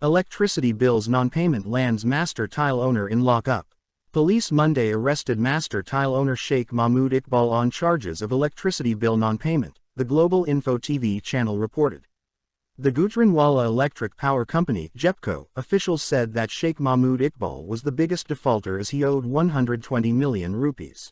Electricity bills non-payment lands master tile owner in lockup. Police Monday arrested master tile owner Sheikh Mahmoud Iqbal on charges of electricity bill non-payment, the Global Info TV channel reported. The Gujranwala Electric Power Company (GEPCO) officials said that Sheikh Mahmoud Iqbal was the biggest defaulter as he owed 120 million rupees.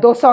200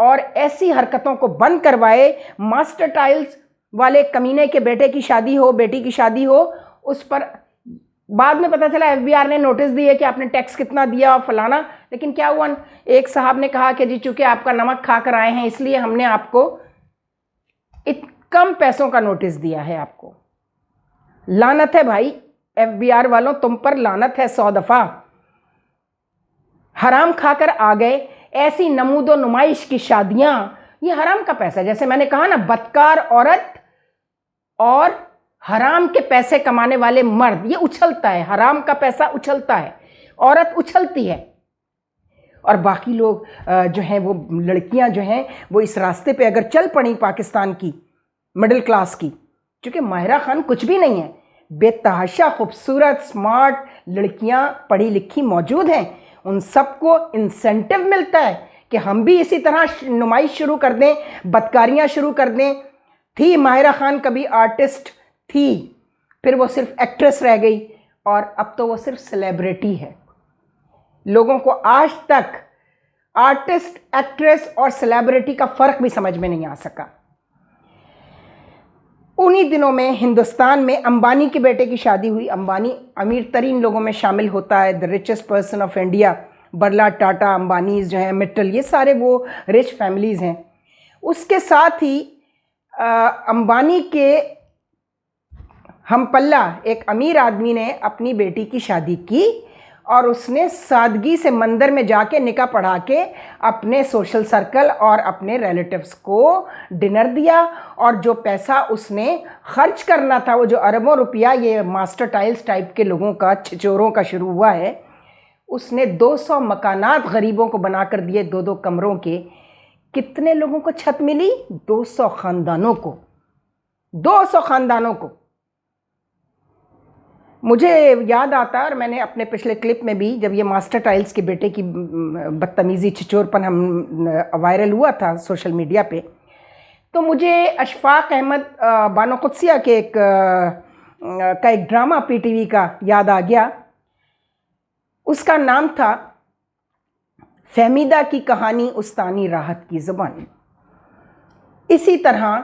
اور ایسی حرکتوں کو بند کروائے. Master tiles والے کمینے کے بیٹے کی شادی ہو, بیٹی کی شادی ہو, اس پر بعد میں پتہ چلا FBI نے نوٹس دیے کہ آپ نے ٹیکس کتنا دیا اور فلانا. لیکن کیا ہوا, ایک صاحب نے کہا کہ جی چونکہ آپ کا نمک کھا کر آئے ہیں اس لیے ہم نے آپ کو کم پیسوں کا نوٹس دیا ہے. آپ کو لعنت ہے بھائی, FBI والوں تم پر لعنت ہے 100 دفعہ. حرام کھا کر آ گئے. ایسی نمود و نمائش کی شادیاں, یہ حرام کا پیسہ, جیسے میں نے کہا نا, بدکار عورت اور حرام کے پیسے کمانے والے مرد, یہ اچھلتا ہے. حرام کا پیسہ اچھلتا ہے, عورت اچھلتی ہے, اور باقی لوگ جو ہیں وہ لڑکیاں جو ہیں وہ اس راستے پہ اگر چل پڑیں پاکستان کی مڈل کلاس کی, چونکہ ماہرہ خان کچھ بھی نہیں ہے, بے تحاشا خوبصورت سمارٹ لڑکیاں پڑھی لکھی موجود ہیں. ان سب کو انسینٹیو ملتا ہے کہ ہم بھی اسی طرح نمائش شروع کر دیں, بدکاریاں شروع کر دیں. تھی ماہرہ خان کبھی آرٹسٹ تھی, پھر وہ صرف ایکٹریس رہ گئی, اور اب تو وہ صرف سیلیبریٹی ہے. لوگوں کو آج تک آرٹسٹ, ایکٹریس اور سیلیبریٹی کا فرق بھی سمجھ میں نہیں آ سکا. انہی دنوں میں ہندوستان میں امبانی کے بیٹے کی شادی ہوئی. امبانی امیر ترین لوگوں میں شامل ہوتا ہے, the richest person of India. Birla, Tata, Ambanis جو ہیں, مٹل, یہ سارے وہ رچ فیملیز ہیں. اس کے ساتھ ہی امبانی کے ہم پلہ ایک امیر آدمی نے اپنی بیٹی کی شادی کی, اور اس نے سادگی سے مندر میں جا کے نکاح پڑھا کے اپنے سوشل سرکل اور اپنے ریلیٹیوز کو ڈنر دیا. اور جو پیسہ اس نے خرچ کرنا تھا, وہ جو اربوں روپیہ یہ ماسٹر ٹائلز ٹائپ کے لوگوں کا, چھچوروں کا شروع ہوا ہے, اس نے 200 مکانات غریبوں کو بنا کر دیے, 2 کمروں کے. کتنے لوگوں کو چھت ملی؟ 200 خاندانوں کو, 200 خاندانوں کو. مجھے یاد آتا ہے, اور میں نے اپنے پچھلے کلپ میں بھی, جب یہ ماسٹر ٹائلز کے بیٹے کی بدتمیزی, چھچور پن ہم وائرل ہوا تھا سوشل میڈیا پہ, تو مجھے اشفاق احمد بانو قدسیہ کے ایک ڈرامہ PTV کا یاد آ گیا. اس کا نام تھا فہمیدہ کی کہانی استانی راحت کی زبان. اسی طرح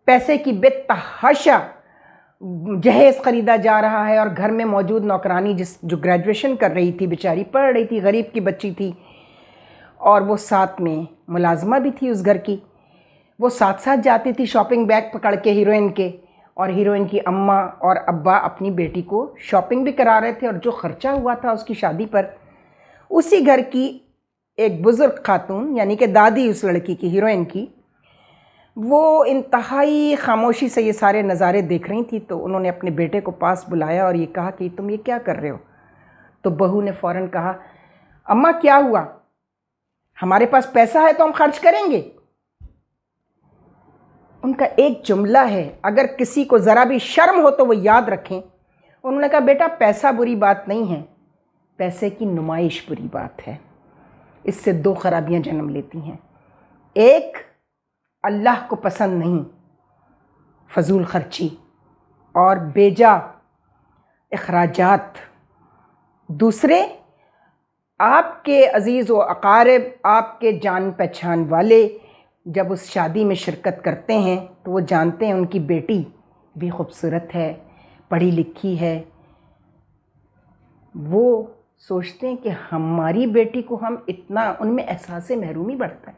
پیسے کی بے تحاشا جہیز خریدا جا رہا ہے, اور گھر میں موجود نوکرانی جو گریجویشن کر رہی تھی, بیچاری پڑھ رہی تھی, غریب کی بچی تھی, اور وہ ساتھ میں ملازمہ بھی تھی اس گھر کی, وہ ساتھ ساتھ جاتی تھی شاپنگ بیگ پکڑ کے ہیروئن کے, اور ہیروئن کی اماں اور ابا اپنی بیٹی کو شاپنگ بھی کرا رہے تھے. اور جو خرچہ ہوا تھا اس کی شادی پر, اسی گھر کی ایک بزرگ خاتون, یعنی کہ دادی اس لڑکی کی, ہیروئن کی, وہ انتہائی خاموشی سے یہ سارے نظارے دیکھ رہی تھی. تو انہوں نے اپنے بیٹے کو پاس بلایا اور یہ کہا کہ تم یہ کیا کر رہے ہو؟ تو بہو نے فوراً کہا, اماں کیا ہوا, ہمارے پاس پیسہ ہے تو ہم خرچ کریں گے. ان کا ایک جملہ ہے, اگر کسی کو ذرا بھی شرم ہو تو وہ یاد رکھیں. انہوں نے کہا, بیٹا پیسہ بری بات نہیں ہے, پیسے کی نمائش بری بات ہے. اس سے 2 خرابیاں جنم لیتی ہیں. ایک, اللہ کو پسند نہیں فضول خرچی اور بیجا اخراجات. دوسرے, آپ کے عزیز و اقارب, آپ کے جان پہچان والے جب اس شادی میں شرکت کرتے ہیں تو وہ جانتے ہیں ان کی بیٹی بھی خوبصورت ہے, پڑھی لکھی ہے. وہ سوچتے ہیں کہ ہماری بیٹی کو ہم اتنا, ان میں احساس محرومی بڑھتا ہے.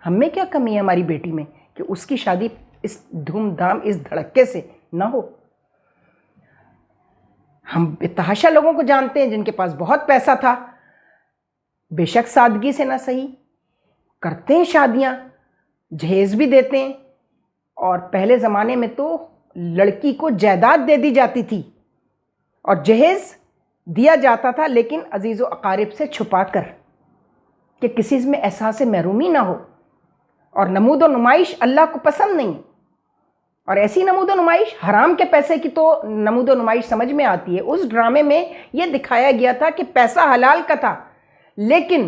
ہم میں کیا کمی ہے ہماری بیٹی میں کہ اس کی شادی اس دھوم دھام, اس دھڑکے سے نہ ہو. ہم بے تحاشا لوگوں کو جانتے ہیں جن کے پاس بہت پیسہ تھا, بے شک سادگی سے نہ صحیح کرتے ہیں شادیاں, جہیز بھی دیتے ہیں. اور پہلے زمانے میں تو لڑکی کو جائیداد دے دی جاتی تھی اور جہیز دیا جاتا تھا, لیکن عزیز و اقارب سے چھپا کر, کہ کسی میں احساس محرومی نہ ہو. اور نمود و نمائش اللہ کو پسند نہیں. اور ایسی نمود و نمائش, حرام کے پیسے کی تو نمود و نمائش سمجھ میں آتی ہے. اس ڈرامے میں یہ دکھایا گیا تھا کہ پیسہ حلال کا تھا, لیکن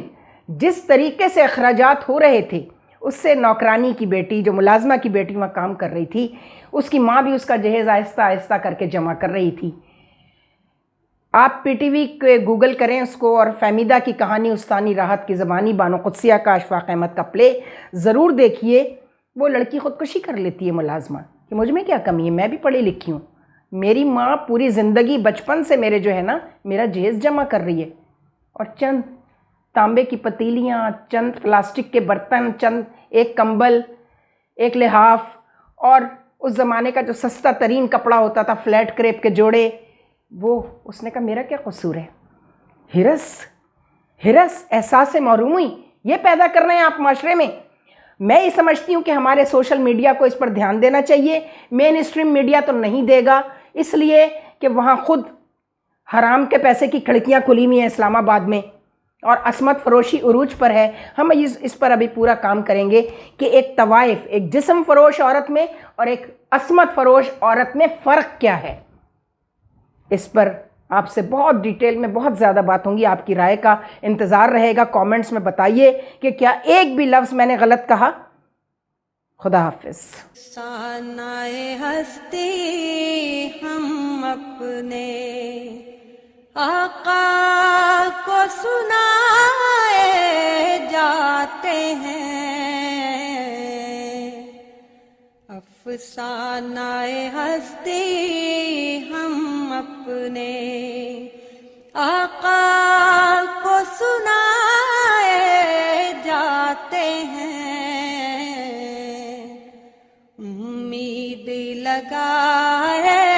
جس طریقے سے اخراجات ہو رہے تھے, اس سے نوکرانی کی بیٹی, جو ملازمہ کی بیٹی وہاں کام کر رہی تھی, اس کی ماں بھی اس کا جہیز آہستہ آہستہ کر کے جمع کر رہی تھی. آپ پی ٹی وی کے گوگل کریں اس کو اور فہمیدہ کی کہانی استانی راحت کی زبانی بانو قدسیہ کا اشفاق احمد کا پلے ضرور دیکھیے. وہ لڑکی خودکشی کر لیتی ہے ملازمہ کہ مجھ میں کیا کمی ہے, میں بھی پڑھی لکھی ہوں, میری ماں پوری زندگی بچپن سے میرے جو ہے نا میرا جہیز جمع کر رہی ہے, اور چند تانبے کی پتیلیاں, چند پلاسٹک کے برتن, چند ایک کمبل, ایک لحاف, اور اس زمانے کا جو سستا ترین کپڑا ہوتا تھا فلیٹ کریپ کے جوڑے, وہ اس نے کہا میرا کیا قصور ہے. ہرس احساس محرومی یہ پیدا کر رہے ہیں آپ معاشرے میں. میں یہ سمجھتی ہوں کہ ہمارے سوشل میڈیا کو اس پر دھیان دینا چاہیے. مین اسٹریم میڈیا تو نہیں دے گا, اس لیے کہ وہاں خود حرام کے پیسے کی کھڑکیاں کھلی ہوئی ہیں اسلام آباد میں, اور عصمت فروشی عروج پر ہے. ہم اس پر ابھی پورا کام کریں گے کہ ایک طوائف, ایک جسم فروش عورت میں اور ایک عصمت فروش عورت میں فرق کیا ہے. اس پر آپ سے بہت ڈیٹیل میں بہت زیادہ بات ہوں گی. آپ کی رائے کا انتظار رہے گا. کامنٹس میں بتائیے کہ کیا ایک بھی لفظ میں نے غلط کہا. خدا حافظ. ثانائے ہستی ہم اپنے آقا کو سنائے جاتے ہیں. افسانۂ ہستی ہم اپنے آقا کو سنائے جاتے ہیں. امید لگائے